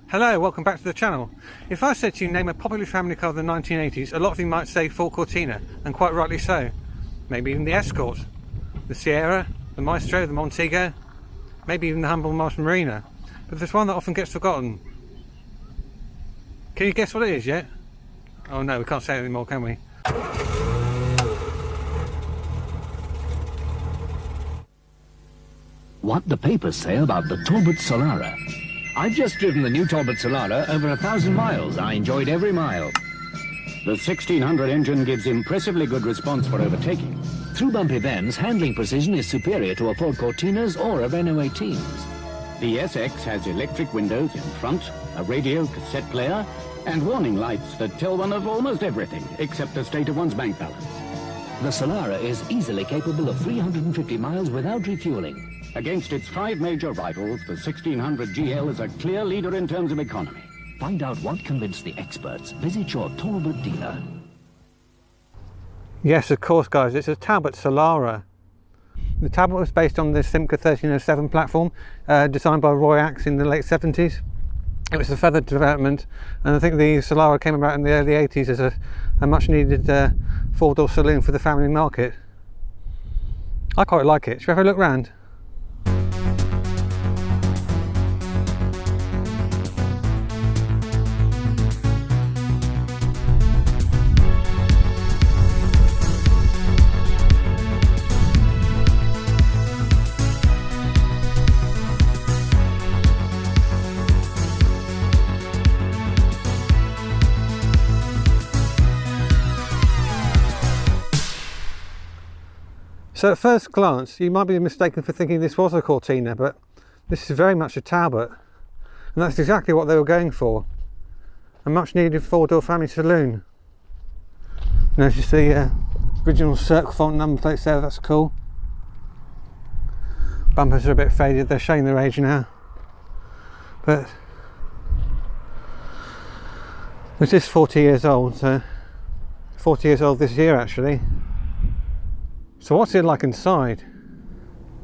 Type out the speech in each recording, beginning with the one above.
Hello, welcome back to the channel. If I said to you name a popular family car of the 1980s, a lot of you might say Ford Cortina, and quite rightly so. Maybe even the Escort, the Sierra, the Maestro, the Montego, maybe even the humble Martin Marina. But there's one that often gets forgotten. Can you guess what it is yet? Oh no, we can't say it anymore, can we? What the papers say about the Talbot Solara. I've just driven the new Talbot Solara over 1,000 miles. I enjoyed every mile. The 1600 engine gives impressively good response for overtaking. Through bumpy bends, handling precision is superior to a Ford Cortina's or a Renault 18's. The SX has electric windows in front, a radio cassette player, and warning lights that tell one of almost everything, except the state of one's bank balance. The Solara is easily capable of 350 miles without refueling. Against its 5 major rivals, the 1600 GL is a clear leader in terms of economy. Find out what convinced the experts. Visit your Talbot dealer. Yes, of course guys, it's a Talbot Solara. The Talbot was based on the SIMCA 1307 platform, designed by Roy Axe in the late 70s. It was a feathered development, and I think the Solara came about in the early 80s as a much needed four-door saloon for the family market. I quite like it. Should we have a look round? So at first glance, you might be mistaken for thinking this was a Cortina, but this is very much a Talbot. And that's exactly what they were going for. A much needed four-door family saloon. Notice the original Cirque font number plates there, that's cool. Bumpers are a bit faded, they're showing their age now. But this is 40 years old, so 40 years old this year actually. So what's it like inside?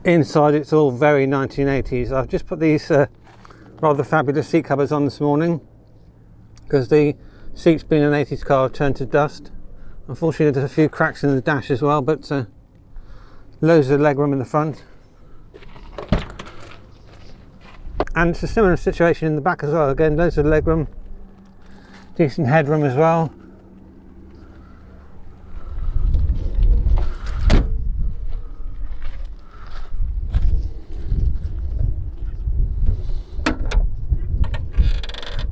Inside it's all very 1980s. I've just put these rather fabulous seat covers on this morning because the seats, being an 80s car, have turned to dust. Unfortunately there's a few cracks in the dash as well, but loads of legroom in the front. And it's a similar situation in the back as well. Again, loads of legroom, decent headroom as well.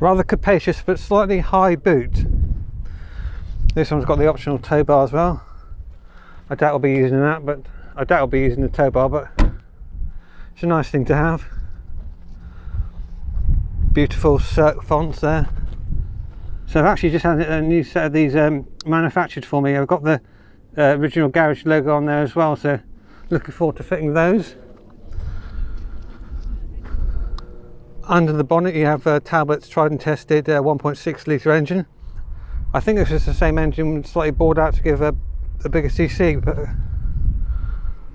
Rather capacious but slightly high boot. This one's got the optional tow bar as well. I doubt I'll be using that, but I doubt I'll be using the tow bar, but it's a nice thing to have. Beautiful Cirque fonts there. So I've actually just had a new set of these manufactured for me. I've got the original garage logo on there as well, so looking forward to fitting those. Under the bonnet you have Talbot's tried and tested 1.6 litre engine. I think this is the same engine, slightly bored out to give a bigger CC, but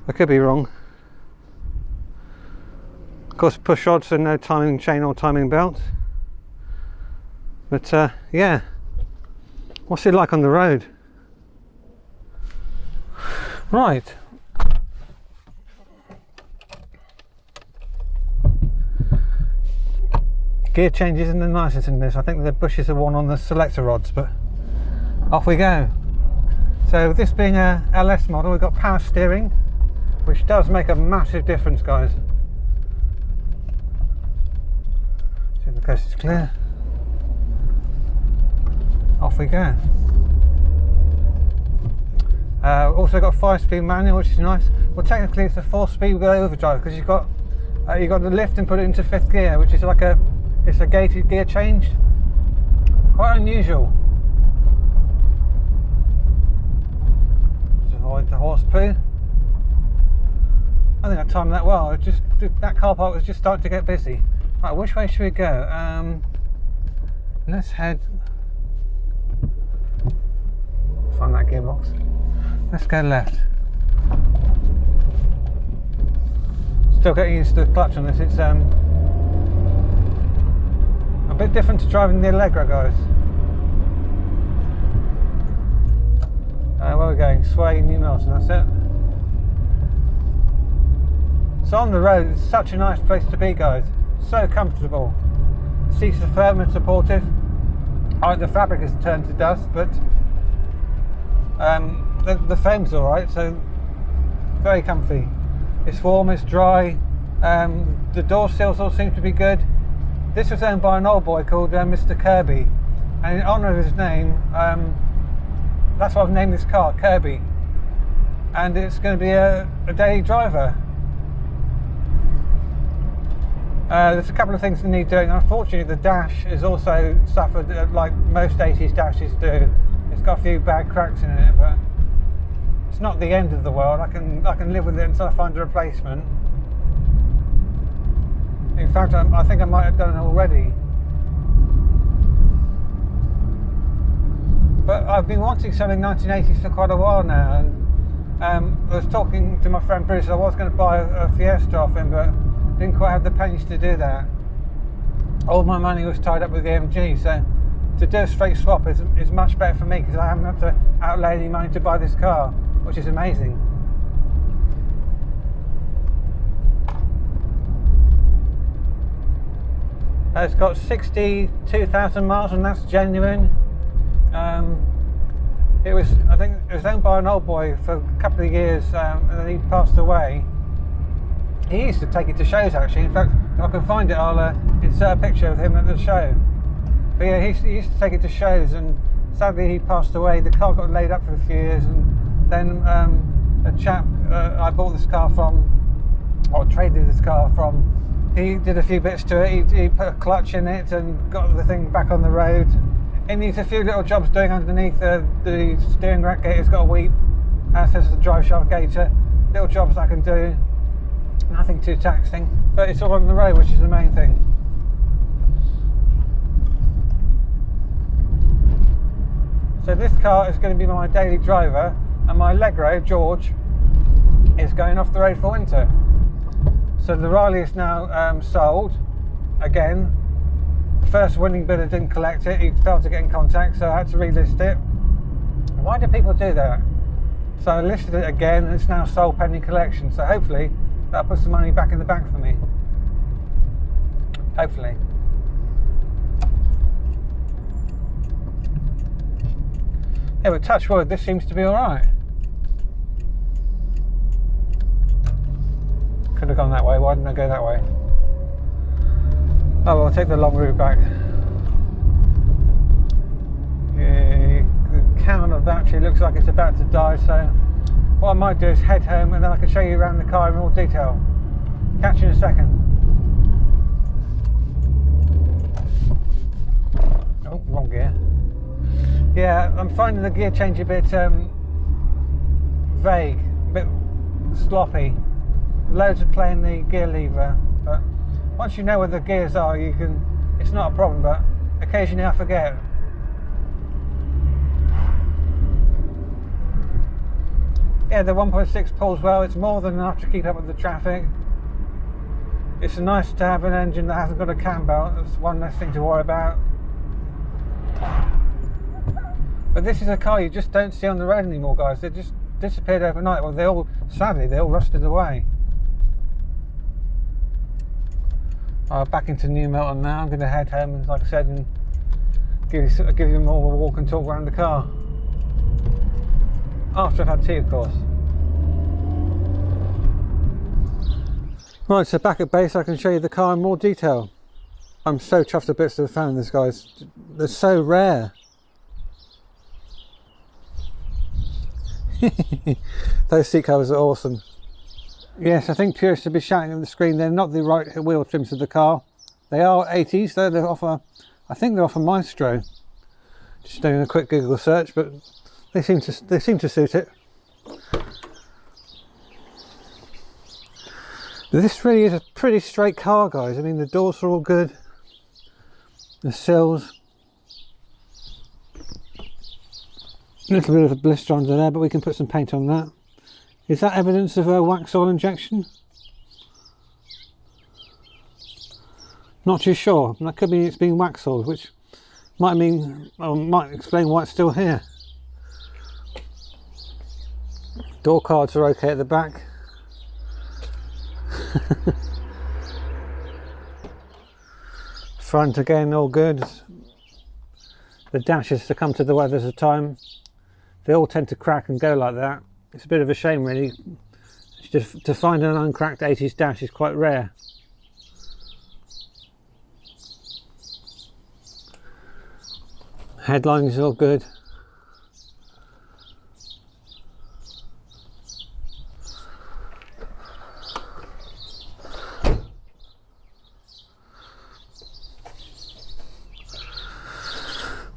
I could be wrong. Of course push rods, so no timing chain or timing belt. But yeah, what's it like on the road? Right. Gear change isn't the nicest in this. I think the bushes are one on the selector rods, but off we go. So this being a LS model, we've got power steering, which does make a massive difference, guys. See if the coast is clear. Off we go. Also got 5-speed manual, which is nice. Well, technically it's a 4-speed with overdrive because you've got the lift and put it into 5th gear, which is like it's a gated gear change. Quite unusual. Just avoid the horse poo. I think I timed that well. That car park was just starting to get busy. Right, which way should we go? Let's head. Find that gearbox. Let's go left. Still getting used to the clutch on this. It's a bit different to driving the Allegro, guys. Where are we going? Sway, New Milton, that's it. So on the road, it's such a nice place to be, guys. So comfortable. The seats are firm and supportive. The fabric has turned to dust, but the foam's alright, so very comfy. It's warm, it's dry. The door sills all seem to be good. This was owned by an old boy called Mr. Kirby, and in honour of his name, that's why I've named this car Kirby, and it's going to be a daily driver. There's a couple of things that need doing. Unfortunately, the dash has also suffered, like most 80s dashes do. It's got a few bad cracks in it, but it's not the end of the world. I can live with it until I find a replacement. In fact, I think I might have done it already. But I've been wanting something 1980s for quite a while now, and I was talking to my friend Bruce. I was going to buy a Fiesta off him, but didn't quite have the pennies to do that. All my money was tied up with the MG, so to do a straight swap is much better for me, because I haven't had to outlay any money to buy this car, which is amazing. It's got 62,000 miles, and that's genuine. I think it was owned by an old boy for a couple of years, and then he passed away. He used to take it to shows, actually. In fact, if I can find it, I'll insert a picture of him at the show. But yeah, he used to take it to shows, and sadly he passed away. The car got laid up for a few years, and then a chap I bought this car from, or traded this car from, he did a few bits to it. He put a clutch in it and got the thing back on the road. It needs a few little jobs doing underneath. The steering rack gator's got a weep, as has the drive shaft gator. Little jobs I can do. Nothing too taxing, but it's all on the road, which is the main thing. So this car is going to be my daily driver, and my Allegro, George, is going off the road for winter. So the Riley is now sold again. The first winning bidder didn't collect it. He failed to get in contact, so I had to relist it. Why do people do that? So I listed it again, and it's now sold pending collection. So hopefully that'll put some money back in the bank for me. Hopefully. Yeah, but touch wood, this seems to be alright. Could have gone that way. Why didn't I go that way? Oh well, I'll take the long route back. The counter battery looks like it's about to die, so what I might do is head home, and then I can show you around the car in more detail. Catch you in a second. Oh, wrong gear. Yeah, I'm finding the gear change a bit vague, a bit sloppy. Loads of playing the gear lever, but once you know where the gears are, it's not a problem, but occasionally I forget. Yeah, the 1.6 pulls well. It's more than enough to keep up with the traffic. It's nice to have an engine that hasn't got a cam belt. That's one less thing to worry about. But this is a car you just don't see on the road anymore, guys. They just disappeared overnight. Well, sadly, they all rusted away. Back into New Milton now. I'm going to head home, like I said, and give you more of a walk and talk around the car. After I've had tea, of course. Right, so back at base, I can show you the car in more detail. I'm so chuffed to bits to the fan of this, guys. They're so rare. Those seat covers are awesome. Yes, I think purists would be shouting at the screen. They're not the right wheel trims of the car. They are 80s, though. They're off I think they're off a Maestro. Just doing a quick Google search, but they seem to suit it. But this really is a pretty straight car, guys. I mean, the doors are all good. The sills. A little bit of a blister under there, but we can put some paint on that. Is that evidence of a wax oil injection? Not too sure. That could be it's been wax soled, which might mean, or might explain why it's still here. Door cards are okay at the back. Front again, all good. The dashes succumb to the weathers of time. They all tend to crack and go like that. It's a bit of a shame really. To find an uncracked 80s dash is quite rare. Headlining is all good.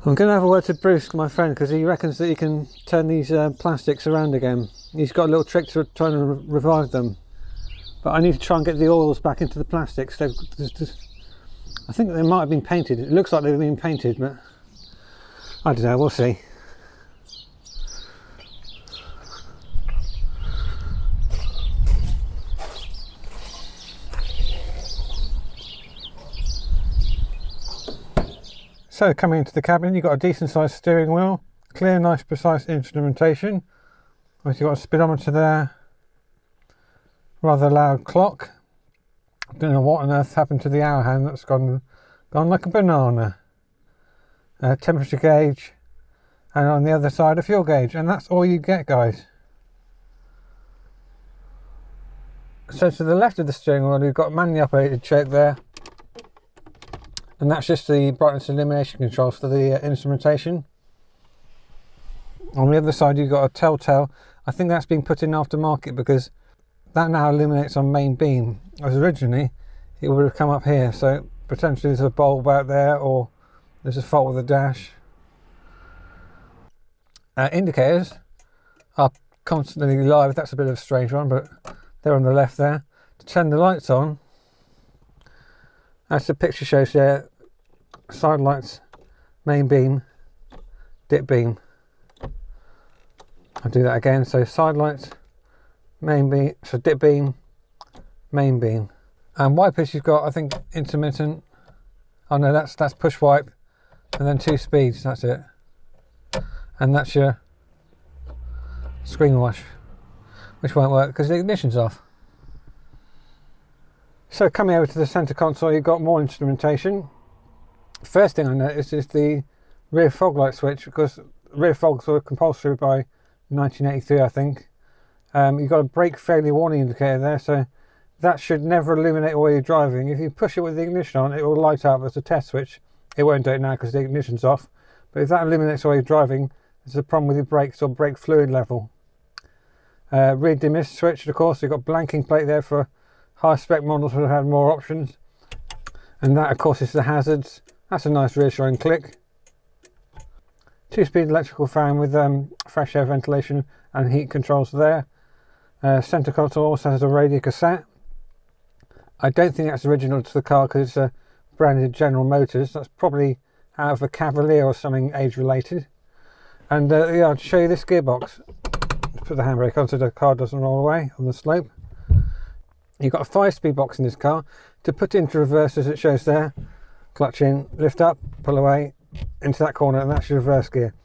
I'm going to have a word to Bruce, my friend, because he reckons that he can turn these plastics around again. He's got a little trick to try and revive them. But I need to try and get the oils back into the plastics. I think they might have been painted. It looks like they've been painted, but I don't know, we'll see. So coming into the cabin, you've got a decent sized steering wheel, clear, nice, precise instrumentation. You've got a speedometer there, rather loud clock. I don't know what on earth happened to the hour hand, that's gone like a banana. Temperature gauge, and on the other side a fuel gauge, and that's all you get, guys. So to the left of the steering wheel, you've got manually operated choke there. And that's just the brightness and illumination controls for the instrumentation. On the other side you've got a telltale. I think that's been put in aftermarket because that now illuminates on main beam, as originally it would have come up here. So potentially there's a bulb out there, or there's a fault with the dash. Indicators are constantly live. That's a bit of a strange one, but they're on the left there. To turn the lights on, as the picture shows there, side lights, main beam, dip beam. I'll do that again. So side lights, main beam, so dip beam, main beam. And wipers you've got, I think, intermittent. Oh no, that's push wipe, and then 2 speeds. That's it. And that's your screen wash, which won't work because the ignition's off. So coming over to the centre console, you've got more instrumentation. First thing I noticed is the rear fog light switch, because rear fogs were compulsory by 1983, I think. You've got a brake failure warning indicator there, so that should never illuminate while you're driving. If you push it with the ignition on, it will light up as a test switch. It won't do it now because the ignition's off. But if that illuminates while you're driving, there's a problem with your brakes or brake fluid level. Rear demist switch, of course, you've got blanking plate there for high spec models would have had more options. And that, of course, is the hazards. That's a nice reassuring click. 2-speed electrical fan with fresh air ventilation and heat controls there. Centre console also has a radio cassette. I don't think that's original to the car because it's branded General Motors. That's probably out of a Cavalier or something age related. And yeah, I'll show you this gearbox. Put the handbrake on so the car doesn't roll away on the slope. You've got a 5-speed box in this car. To put into reverse, as it shows there, clutch in, lift up, pull away into that corner, and that's your reverse gear.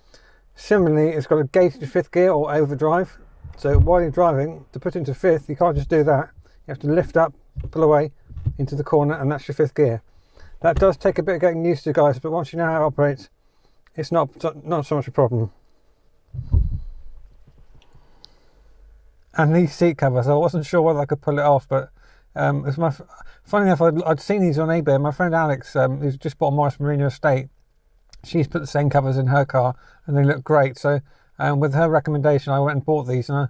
Similarly, it's got a gated 5th gear or overdrive. So while you're driving, to put into 5th, you can't just do that. You have to lift up, pull away into the corner, and that's your 5th gear. That does take a bit of getting used to, guys, but once you know how it operates, it's not so much a problem. And these seat covers, I wasn't sure whether I could pull it off, but it's funny enough, I'd seen these on eBay. My friend Alex, who's just bought a Morris Merino estate, she's put the same covers in her car, and they look great. So with her recommendation, I went and bought these, and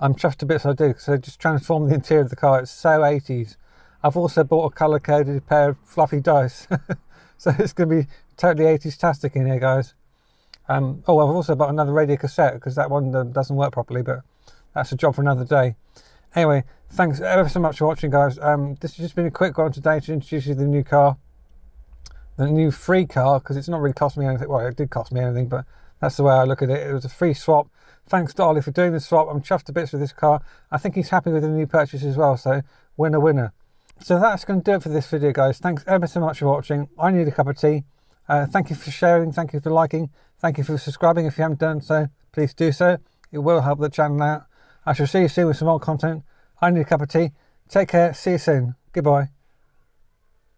I'm chuffed to bits I do, because they just transform the interior of the car. It's so 80s. I've also bought a colour-coded pair of fluffy dice, so it's going to be totally 80s-tastic in here, guys. Oh, I've also bought another radio cassette, because that one doesn't work properly, but that's a job for another day. Anyway, thanks ever so much for watching, guys. This has just been a quick one today to introduce you to the new car. The new free car, because it's not really cost me anything. Well, it did cost me anything, but that's the way I look at it. It was a free swap. Thanks to Ollie for doing the swap. I'm chuffed to bits with this car. I think he's happy with the new purchase as well, so winner, winner. So that's going to do it for this video, guys. Thanks ever so much for watching. I need a cup of tea. Thank you for sharing, thank you for liking, thank you for subscribing. If you haven't done so, please do so. It will help the channel out. I shall see you soon with some more content. I need a cup of tea. Take care, see you soon. Goodbye.